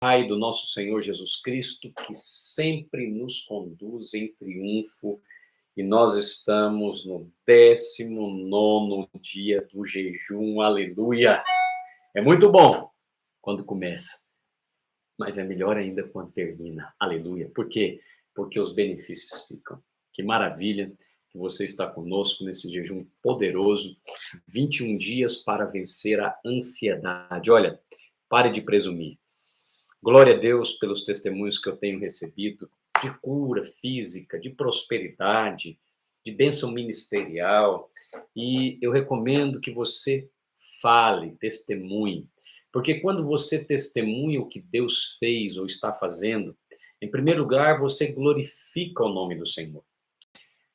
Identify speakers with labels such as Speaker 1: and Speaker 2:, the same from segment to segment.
Speaker 1: Pai do nosso Senhor Jesus Cristo, que sempre nos conduz em triunfo, e nós estamos no 19º dia do jejum, aleluia! É muito bom quando começa, mas é melhor ainda quando termina, aleluia! Por quê? Porque os benefícios ficam. Que maravilha que você está conosco nesse jejum poderoso, 21 dias para vencer a ansiedade. Olha, pare de presumir. Glória a Deus pelos testemunhos que eu tenho recebido de cura física, de prosperidade, de bênção ministerial. E eu recomendo que você fale, testemunhe. Porque quando você testemunha o que Deus fez ou está fazendo, em primeiro lugar, você glorifica o nome do Senhor.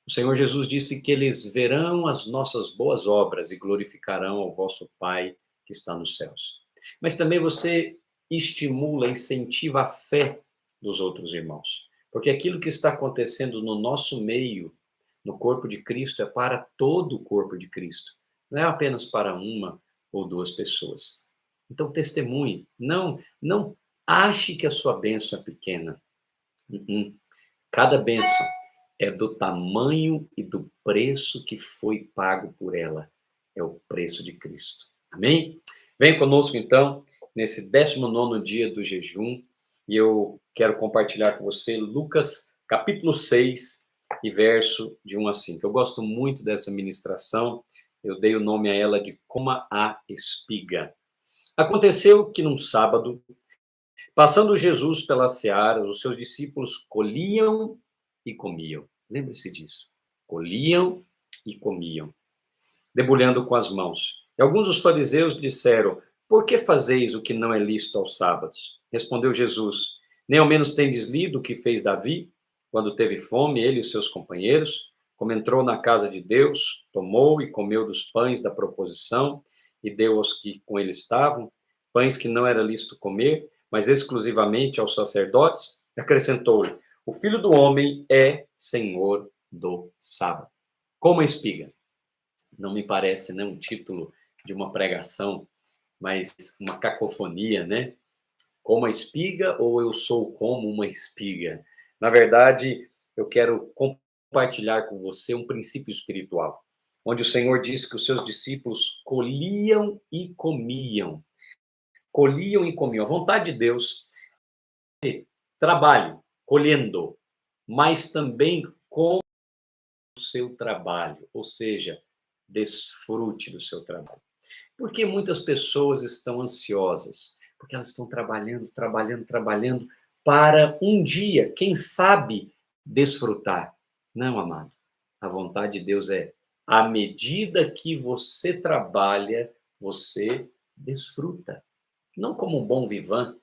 Speaker 1: O Senhor Jesus disse que eles verão as nossas boas obras e glorificarão ao vosso Pai que está nos céus. Mas também você estimula, incentiva a fé dos outros irmãos. Porque aquilo que está acontecendo no nosso meio, no corpo de Cristo, é para todo o corpo de Cristo. Não é apenas para uma ou duas pessoas. Então, testemunhe. Não ache que a sua bênção é pequena. Cada bênção é do tamanho e do preço que foi pago por ela. É o preço de Cristo. Amém? Vem conosco, então, nesse 19º dia do jejum, e eu quero compartilhar com você Lucas, capítulo 6, e verso de 1 a 5. Eu gosto muito dessa ministração, eu dei o nome a ela de Coma a Espiga. Aconteceu que num sábado, passando Jesus pelas searas, os seus discípulos colhiam e comiam. Lembre-se disso. Colhiam e comiam, debulhando com as mãos. E alguns dos fariseus disseram: por que fazeis o que não é lícito aos sábados? Respondeu Jesus: nem ao menos tendes lido o que fez Davi, quando teve fome, ele e os seus companheiros, como entrou na casa de Deus, tomou e comeu dos pães da proposição e deu aos que com ele estavam, pães que não era lícito comer, mas exclusivamente aos sacerdotes? Acrescentou-lhe: o Filho do Homem é Senhor do sábado. Como a espiga. Não me parece, né, um título de uma pregação, mas uma cacofonia, né? Como a espiga ou eu sou como uma espiga? Na verdade, eu quero compartilhar com você um princípio espiritual, onde o Senhor disse que os seus discípulos colhiam e comiam. Colhiam e comiam. A vontade de Deus é trabalho, colhendo, mas também com o seu trabalho, ou seja, desfrute do seu trabalho. Por que muitas pessoas estão ansiosas? Porque elas estão trabalhando, trabalhando, trabalhando para um dia, quem sabe, desfrutar. Não, amado. A vontade de Deus é, à medida que você trabalha, você desfruta. Não como um bom vivant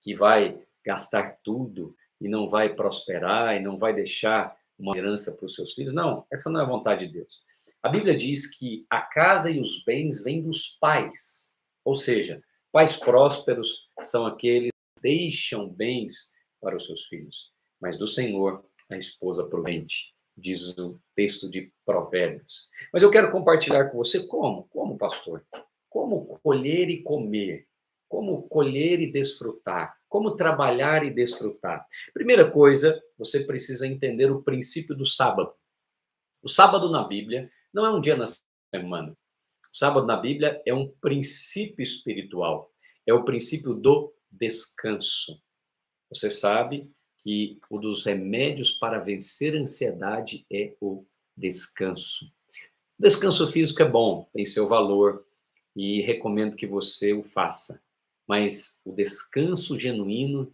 Speaker 1: que vai gastar tudo e não vai prosperar e não vai deixar uma herança para os seus filhos. Não, essa não é a vontade de Deus. A Bíblia diz que a casa e os bens vêm dos pais, ou seja, pais prósperos são aqueles que deixam bens para os seus filhos, mas do Senhor a esposa prudente, diz o texto de Provérbios. Mas eu quero compartilhar com você como pastor, como colher e comer, como colher e desfrutar, como trabalhar e desfrutar. Primeira coisa, você precisa entender o princípio do sábado. O sábado na Bíblia não é um dia na semana. O sábado na Bíblia é um princípio espiritual. É o princípio do descanso. Você sabe que um dos remédios para vencer a ansiedade é o descanso. O descanso físico é bom, tem seu valor e recomendo que você o faça. Mas o descanso genuíno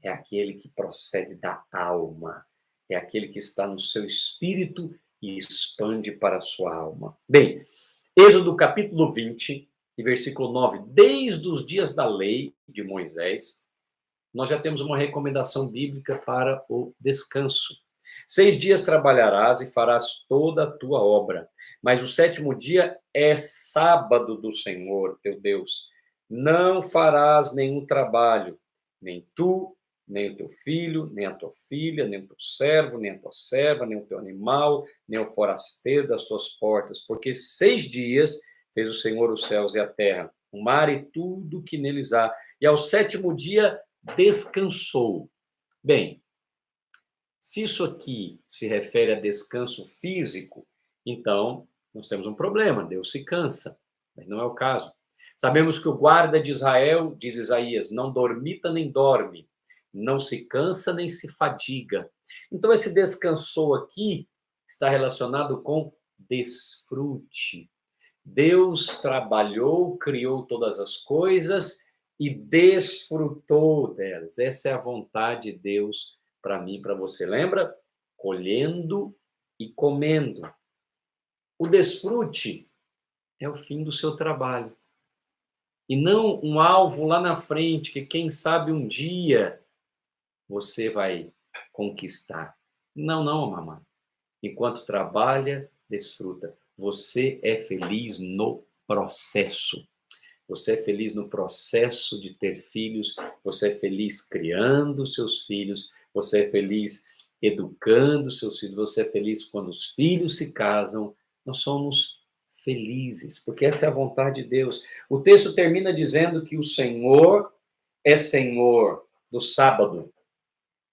Speaker 1: é aquele que procede da alma, é aquele que está no seu espírito e expande para a sua alma. Bem, Êxodo capítulo 20, e versículo 9. Desde os dias da lei de Moisés, nós já temos uma recomendação bíblica para o descanso. 6 dias trabalharás e farás toda a tua obra, mas o 7º dia é sábado do Senhor, teu Deus. Não farás nenhum trabalho, nem tu, nem o teu filho, nem a tua filha, nem o teu servo, nem a tua serva, nem o teu animal, nem o forasteiro das tuas portas, porque 6 dias fez o Senhor os céus e a terra, o mar e tudo que neles há, e ao 7º dia descansou. Bem, se isso aqui se refere a descanso físico, então nós temos um problema, Deus se cansa, mas não é o caso. Sabemos que o guarda de Israel, diz Isaías, não dormita nem dorme, não se cansa nem se fadiga. Então esse descansou aqui está relacionado com desfrute. Deus trabalhou, criou todas as coisas e desfrutou delas. Essa é a vontade de Deus para mim, para você. Lembra? Colhendo e comendo. O desfrute é o fim do seu trabalho. E não um alvo lá na frente que, quem sabe, um dia você vai conquistar. Não, não, mamãe. Enquanto trabalha, desfruta. Você é feliz no processo. Você é feliz no processo de ter filhos, você é feliz criando seus filhos, você é feliz educando seus filhos, você é feliz quando os filhos se casam. Nós somos felizes, porque essa é a vontade de Deus. O texto termina dizendo que o Senhor é Senhor do sábado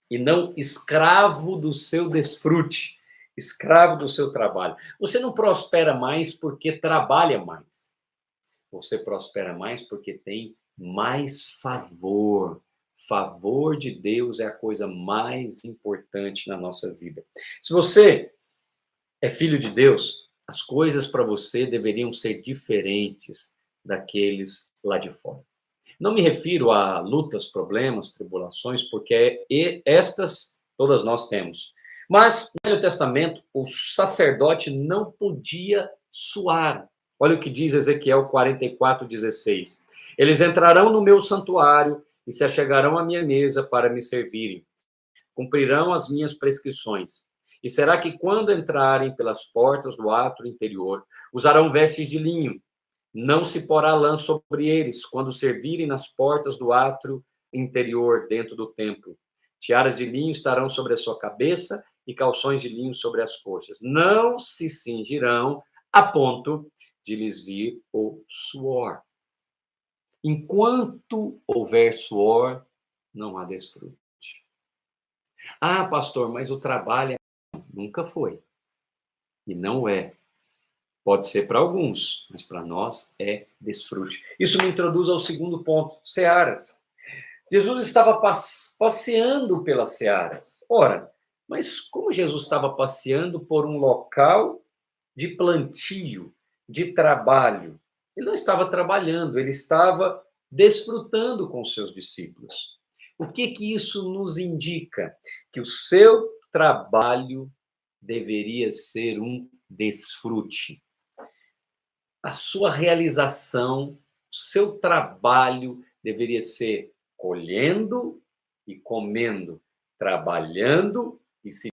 Speaker 1: e não escravo do seu desfrute, escravo do seu trabalho. Você não prospera mais porque trabalha mais. Você prospera mais porque tem mais favor. Favor de Deus é a coisa mais importante na nossa vida. Se você é filho de Deus, as coisas para você deveriam ser diferentes daqueles lá de fora. Não me refiro a lutas, problemas, tribulações, porque estas todas nós temos. Mas no Velho Testamento, o sacerdote não podia suar. Olha o que diz Ezequiel 44:16. Eles entrarão no meu santuário e se achegarão à minha mesa para me servirem. Cumprirão as minhas prescrições. E será que quando entrarem pelas portas do átrio interior, usarão vestes de linho? Não se porá lã sobre eles quando servirem nas portas do átrio interior dentro do templo. Tiaras de linho estarão sobre a sua cabeça e calções de linho sobre as coxas. Não se cingirão a ponto de lhes vir o suor. Enquanto houver suor, não há desfrute. Ah, pastor, mas o trabalho nunca foi. E não é. Pode ser para alguns, mas para nós é desfrute. Isso me introduz ao segundo ponto, searas. Jesus estava passeando pelas searas. Ora, mas como Jesus estava passeando por um local de plantio, de trabalho? Ele não estava trabalhando, ele estava desfrutando com seus discípulos. O que isso nos indica? Que o seu trabalho deveria ser um desfrute. A sua realização, o seu trabalho deveria ser colhendo e comendo, trabalhando e se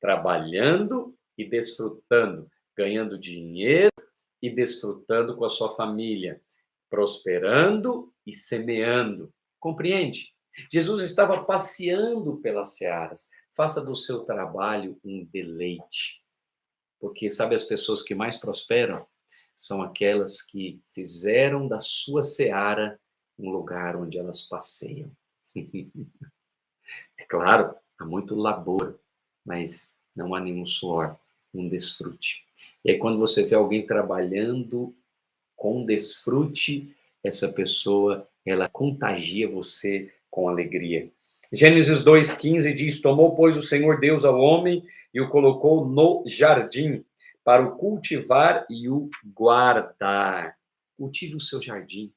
Speaker 1: trabalhando e desfrutando, ganhando dinheiro e desfrutando com a sua família, prosperando e semeando. Compreende? Jesus estava passeando pelas searas. Faça do seu trabalho um deleite. Porque sabe, as pessoas que mais prosperam são aquelas que fizeram da sua seara um lugar onde elas passeiam. É claro, há muito labor, mas não há nenhum suor, um desfrute. E aí, quando você vê alguém trabalhando com desfrute, essa pessoa, ela contagia você com alegria. Gênesis 2:15 diz: tomou, pois, o Senhor Deus ao homem e o colocou no jardim para o cultivar e o guardar. Cultive o seu jardim.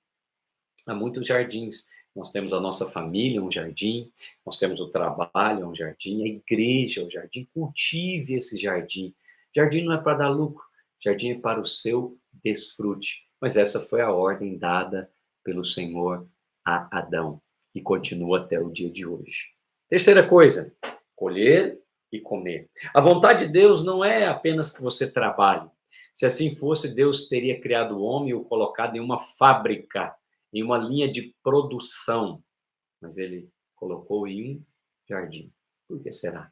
Speaker 1: Há muitos jardins. Nós temos a nossa família, um jardim. Nós temos o trabalho, um jardim. A igreja, um jardim. Cultive esse jardim. Jardim não é para dar lucro. Jardim é para o seu desfrute. Mas essa foi a ordem dada pelo Senhor a Adão. E continua até o dia de hoje. Terceira coisa, colher e comer. A vontade de Deus não é apenas que você trabalhe. Se assim fosse, Deus teria criado o homem e o colocado em uma fábrica, em uma linha de produção. Mas ele colocou em um jardim. Por que será?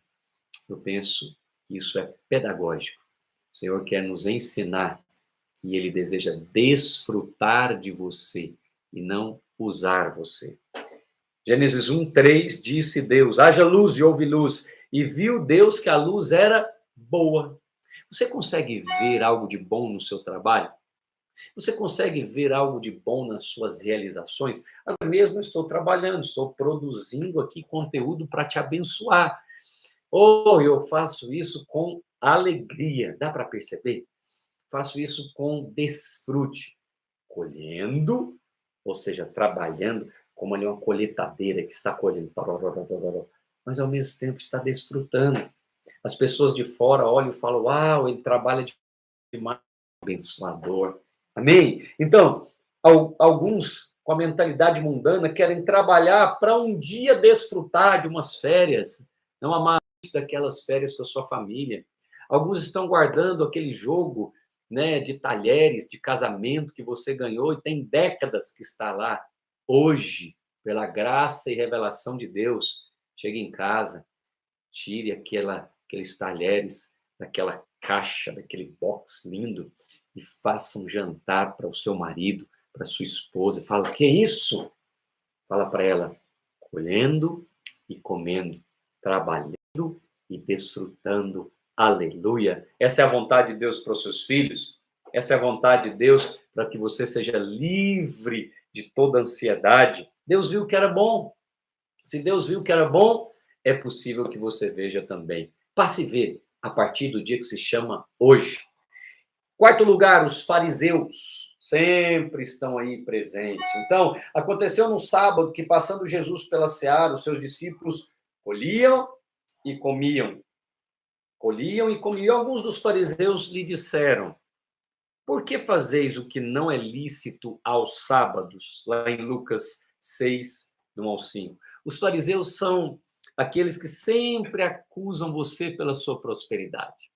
Speaker 1: Eu penso que isso é pedagógico. O Senhor quer nos ensinar que ele deseja desfrutar de você e não usar você. Gênesis 1:3, disse Deus, haja luz e houve luz, e viu Deus que a luz era boa. Você consegue ver algo de bom no seu trabalho? Você consegue ver algo de bom nas suas realizações? Eu mesmo estou trabalhando, estou produzindo aqui conteúdo para te abençoar. Ou eu faço isso com alegria, dá para perceber? Faço isso com desfrute, colhendo, ou seja, trabalhando como ali uma colheitadeira que está colhendo, mas ao mesmo tempo está desfrutando. As pessoas de fora olham e falam, uau, ele trabalha demais, abençoador. Amém? Então, alguns com a mentalidade mundana querem trabalhar para um dia desfrutar de umas férias, não amar daquelas férias com a sua família. Alguns estão guardando aquele jogo, né, de talheres, de casamento que você ganhou e tem décadas que está lá. Hoje, pela graça e revelação de Deus, chegue em casa, tire aqueles talheres daquela caixa, daquele box lindo e faça um jantar para o seu marido, para sua esposa. E fala, o que é isso? Fala para ela, colhendo e comendo, trabalhando e desfrutando. Aleluia. Essa é a vontade de Deus para os seus filhos. Essa é a vontade de Deus para que você seja livre de toda ansiedade. Deus viu que era bom. Se Deus viu que era bom, é possível que você veja também. Passe a ver a partir do dia que se chama hoje. Quarto lugar, os fariseus sempre estão aí presentes. Então, aconteceu no sábado que, passando Jesus pela seara, os seus discípulos colhiam e comiam. Colhiam e comiam. Alguns dos fariseus lhe disseram, por que fazeis o que não é lícito aos sábados? Lá em Lucas 6, do 1 ao 5. Os fariseus são aqueles que sempre acusam você pela sua prosperidade.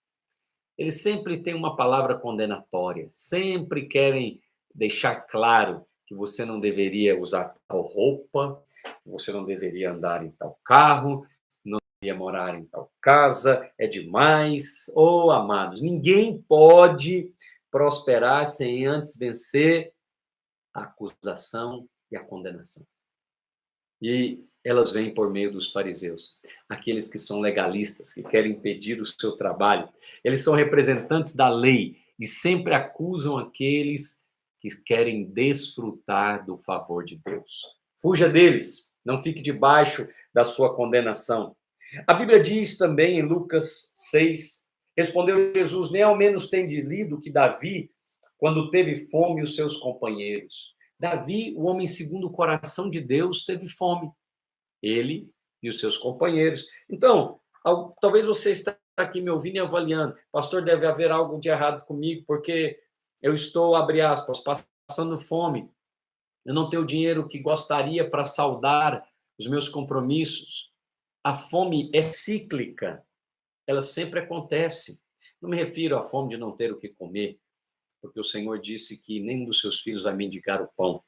Speaker 1: Eles sempre têm uma palavra condenatória, sempre querem deixar claro que você não deveria usar tal roupa, que você não deveria andar em tal carro, não deveria morar em tal casa, é demais. Oh, amados, ninguém pode prosperar sem antes vencer a acusação e a condenação. E elas vêm por meio dos fariseus, aqueles que são legalistas, que querem impedir o seu trabalho. Eles são representantes da lei e sempre acusam aqueles que querem desfrutar do favor de Deus. Fuja deles, não fique debaixo da sua condenação. A Bíblia diz também em Lucas 6, respondeu Jesus, nem ao menos tendes lido que Davi, quando teve fome, os seus companheiros. Davi, o homem segundo o coração de Deus, teve fome. Ele e os seus companheiros. Então, talvez você está aqui me ouvindo e avaliando. Pastor, deve haver algo de errado comigo, porque eu estou, abre aspas, passando fome. Eu não tenho o dinheiro que gostaria para saldar os meus compromissos. A fome é cíclica. Ela sempre acontece. Não me refiro à fome de não ter o que comer, porque o Senhor disse que nenhum dos seus filhos vai mendigar o pão.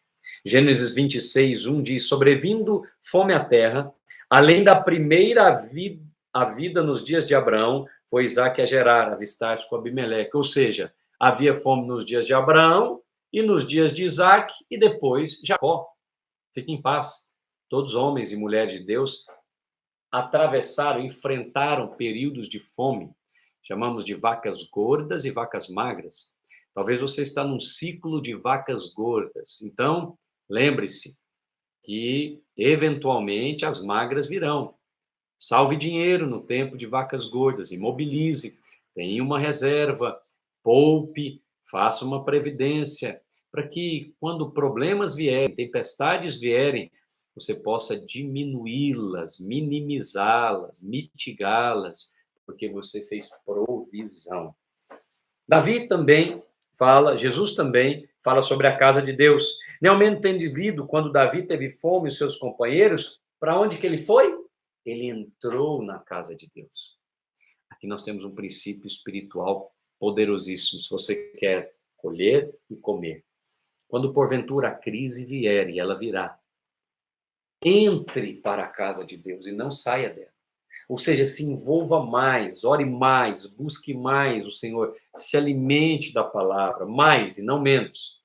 Speaker 1: Gênesis 26, 1 diz, sobrevindo fome à terra, além da primeira vida nos dias de Abraão, foi Isaque a Gerar, avistar-se com Abimeleque. Ou seja, havia fome nos dias de Abraão e nos dias de Isaque e depois Jacó. Fique em paz. Todos homens e mulheres de Deus atravessaram, enfrentaram períodos de fome. Chamamos de vacas gordas e vacas magras. Talvez você está num ciclo de vacas gordas. Então, lembre-se que, eventualmente, as magras virão. Salve dinheiro no tempo de vacas gordas, imobilize, tenha uma reserva, poupe, faça uma previdência, para que, quando problemas vierem, tempestades vierem, você possa diminuí-las, minimizá-las, mitigá-las, porque você fez provisão. Davi também fala, Jesus também fala sobre a casa de Deus. Nem ao menos tendes lido, quando Davi teve fome, os seus companheiros, para onde que ele foi? Ele entrou na casa de Deus. Aqui nós temos um princípio espiritual poderosíssimo, se você quer colher e comer. Quando porventura a crise vier, e ela virá, entre para a casa de Deus e não saia dela. Ou seja, se envolva mais, ore mais, busque mais o Senhor, se alimente da palavra, mais e não menos.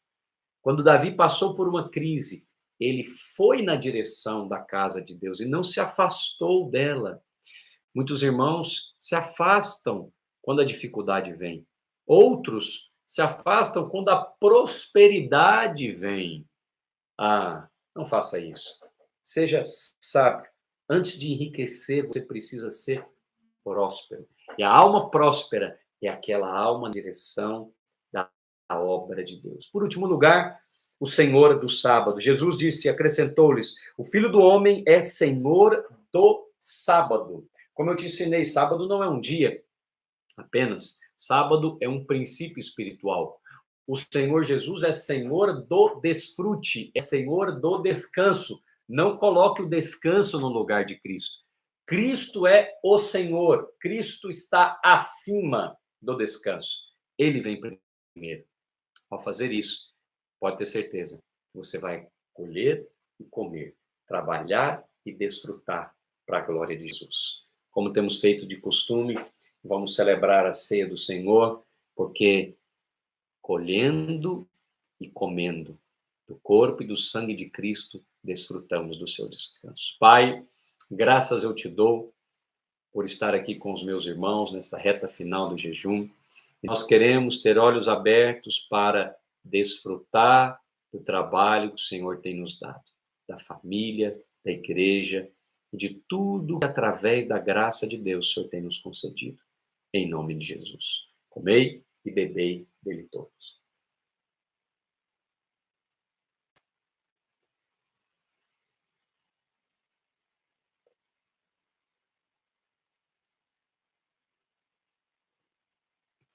Speaker 1: Quando Davi passou por uma crise, ele foi na direção da casa de Deus e não se afastou dela. Muitos irmãos se afastam quando a dificuldade vem. Outros se afastam quando a prosperidade vem. Ah, não faça isso. Seja sábio. Antes de enriquecer, você precisa ser próspero. E a alma próspera é aquela alma na direção da obra de Deus. Por último lugar, o Senhor do sábado. Jesus disse, acrescentou-lhes, o Filho do Homem é Senhor do sábado. Como eu te ensinei, sábado não é um dia apenas. Sábado é um princípio espiritual. O Senhor Jesus é Senhor do desfrute, é Senhor do descanso. Não coloque o descanso no lugar de Cristo. Cristo é o Senhor. Cristo está acima do descanso. Ele vem primeiro. Ao fazer isso, pode ter certeza que você vai colher e comer, trabalhar e desfrutar para a glória de Jesus. Como temos feito de costume, vamos celebrar a ceia do Senhor, porque colhendo e comendo do corpo e do sangue de Cristo, desfrutamos do seu descanso. Pai, graças eu te dou por estar aqui com os meus irmãos nessa reta final do jejum. Nós queremos ter olhos abertos para desfrutar do trabalho que o Senhor tem nos dado, da família, da igreja, de tudo que através da graça de Deus o Senhor tem nos concedido. Em nome de Jesus. Comei e bebei dele todos.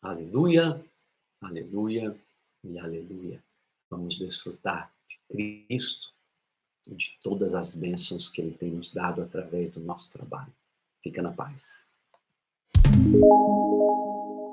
Speaker 1: Aleluia, aleluia e aleluia. Vamos desfrutar de Cristo e de todas as bênçãos que Ele tem nos dado através do nosso trabalho. Fica na paz.